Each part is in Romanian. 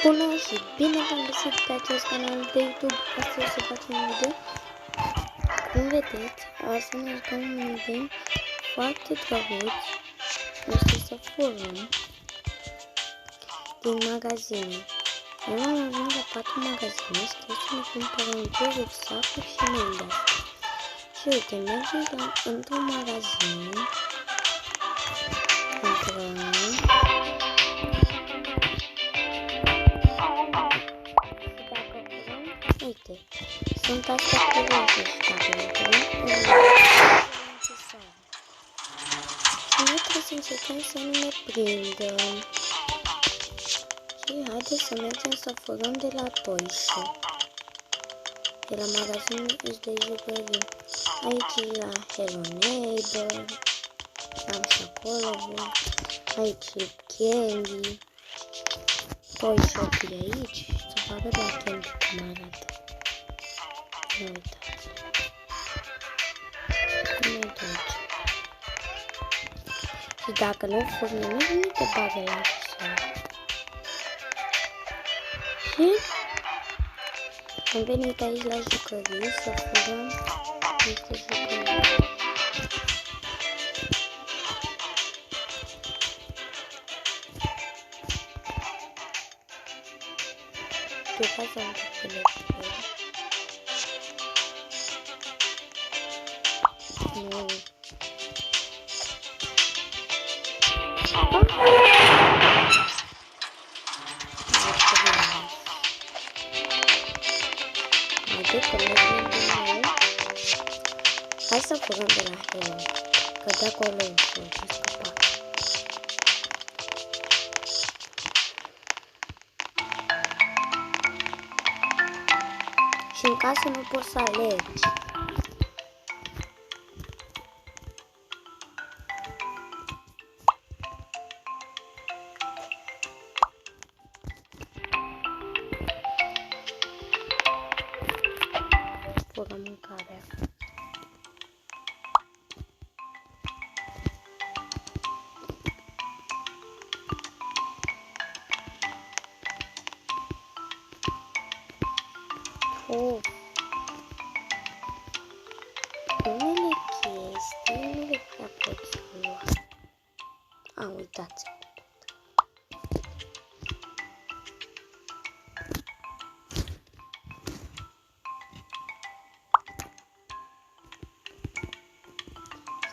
Bună și bine v-am găsit pe acest canal de YouTube. Astăzi să facem un video. Cum vedeți, astăzi ne jucăm un minigame foarte drăguț. Este să furăm din magazine. Eu am ajuns la 4 magazine și trebuie să ne cumpărăm 2 rucsacuri și mele. Și uite, mergem într-un magazin. Intrăm. Uite, sunt astea cu roșii și dacă le vrem, și noi trebuie să încercăm să nu ne prindă. Și haideți să mergem să furăm de la Toyshop. De la magazinul de jucării. Aici e la Hello Neighbor. Am și acolo. Aici e Candy. Toyshop e aici. Să facă de la Candy cum arată. Nu uitați. Nu uitați. Și dacă nu furi nimic, nu te bagă la așa. Și am venit aici la jucării să furăm niște jucării. După să am făcut. Nu. Hai să furăm de la Hello, că de acolo e ușor de scăpat. Și în casă nu poți să alergi. Furăm mâncarea. Unele chestii nu le prea poți lua. Uitați.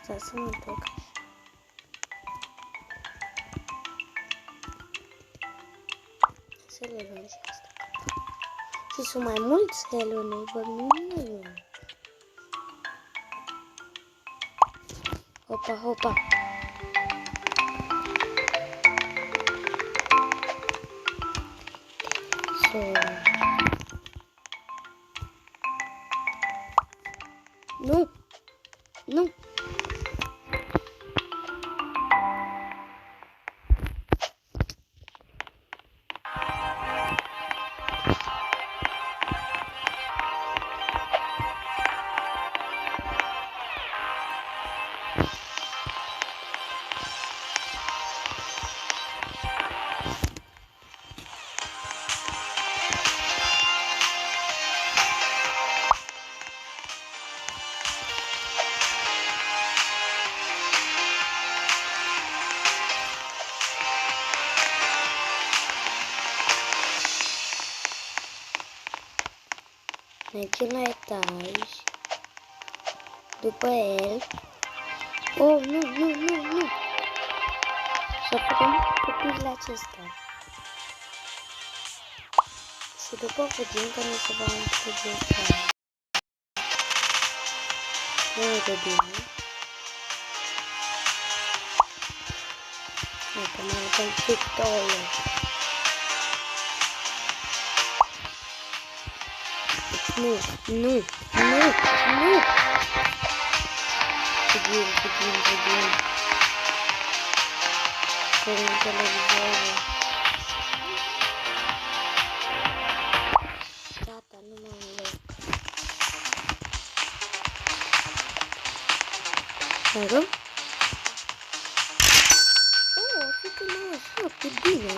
Stai să mă duc. Să le luăm și asta. Și sunt mai mulți Hello Neighbor, nu e unul. Hopa, hopa. Nu! Nu! Mergem la etaj, după el. Oh, nu, nu, nu, nu! Să putem copilul acesta. Și după fugim că nu se va înțelege. Nu e de bine. Hai că mai avem pictole. Nu, nu, nu, nu! Fugim, fugim, fugim. Punem televizorul. Gata, nu mai am loc. Mergem? Oh, 197, bine!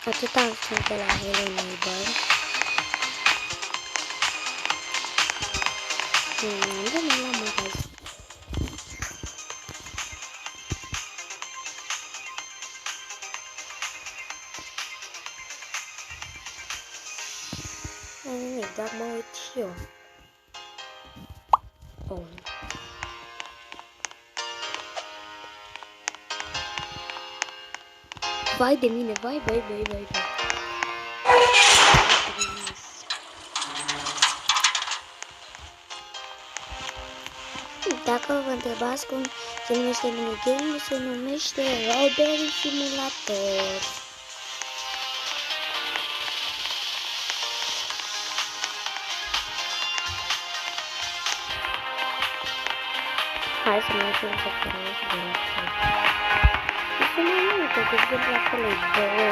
Atât am strâns de la Hello Neighbor. Venim la magazin. Nu nimic, dar mă uit și eu. Oh. Vai de mine, vai. Dacă vă întrebați cum se numește minigame, se numește Robbery Simulator. Hai să mergem să pornesc de la fel. Este mai multe, de exemplu acolo e Baby.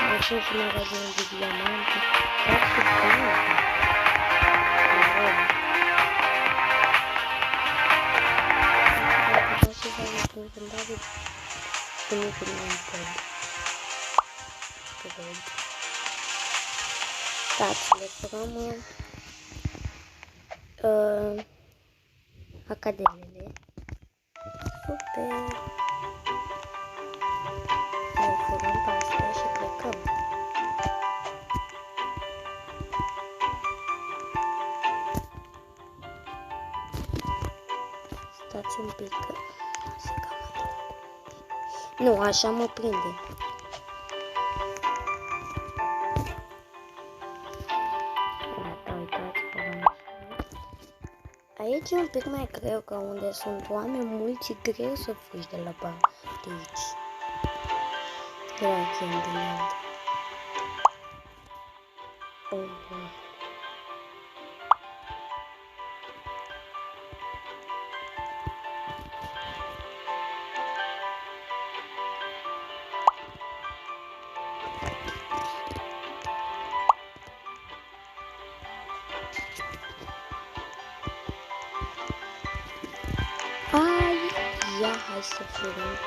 Mai sunt și magazinul de diamante, dar și bani. Stațiile programă academiile. Super! Ne furăm pe astea și plecăm. Stați un pic că se cam. Nu, așa mă prinde. Aici e un pic mai greu, că unde sunt oameni mulți, e greu să fugi de la bani de aici. De la Candyland. Ia, hai să furăm.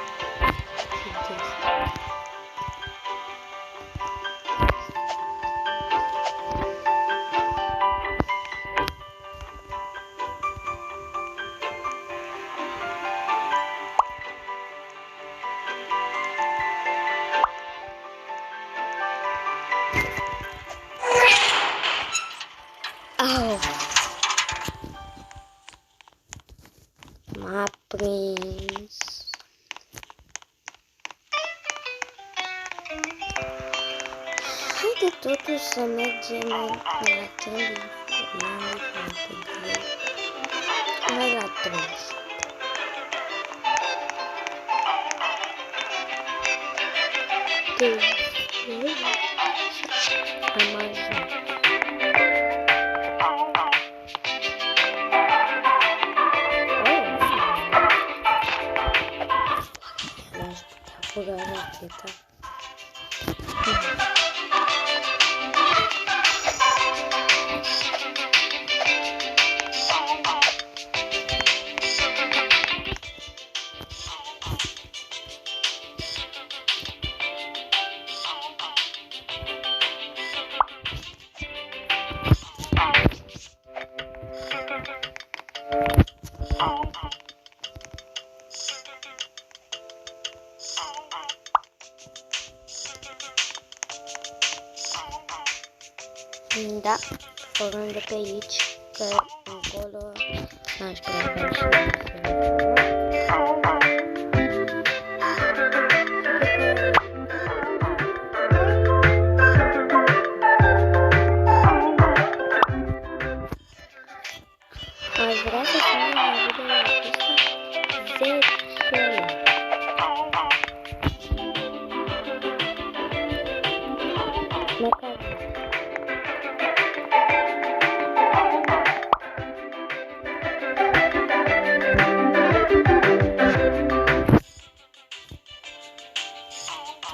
Au! M-a prins. Haide totuși să mergem la Candyland. Hai la 3. Am ajuns. Fura racheta. Da, pornim de pe aici, că încolo n-aș prea și aș vrea să fac un video acesta 10. Măcar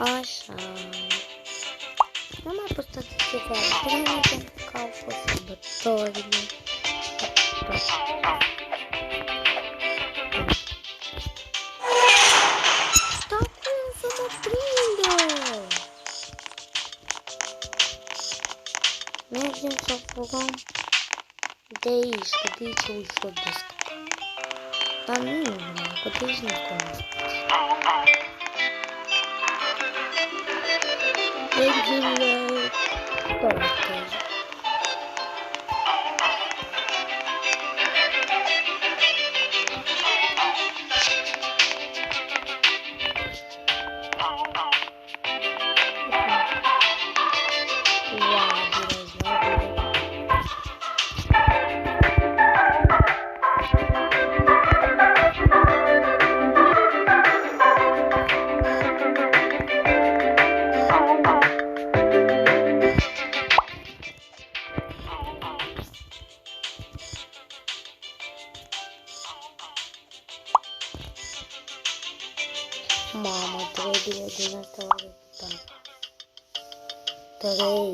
așa. N-am mai postat ceva bine, pentru că au fost sărbătorile. Dar cum să mă prindă? putem să furăm de aici, că de aici e ușor de scăpat. Dar nu, că de aici nu cunosc. Exile toate. Mamă, trebuie din asta o repetat. 3,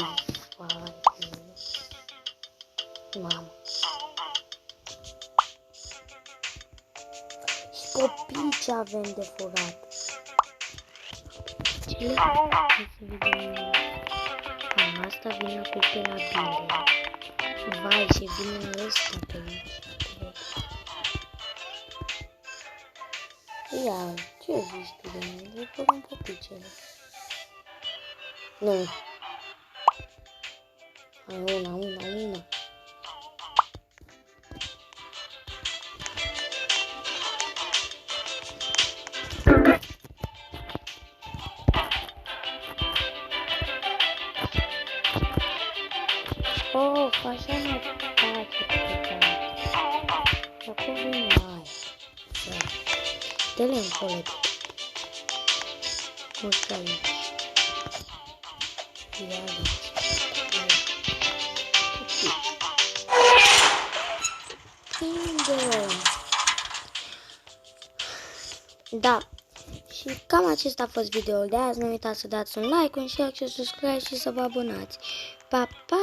mamă. Și copii ce avem de furat. Ce le să vedem? Asta vine cu pe la bine. Vai, ce vine ăsta pe aici. Ia, ce zici tu de mine? Le furăm copicele. Nu. Hai, una. Oh, așa nu face pe acum vine aia. Dă-le încolo. Nu știu aici. Ia aici. Prinde! Da. Și cam acesta a fost videoul de azi. Nu uitați să dați un like, un share și subscribe și să vă abonați. Pa, pa!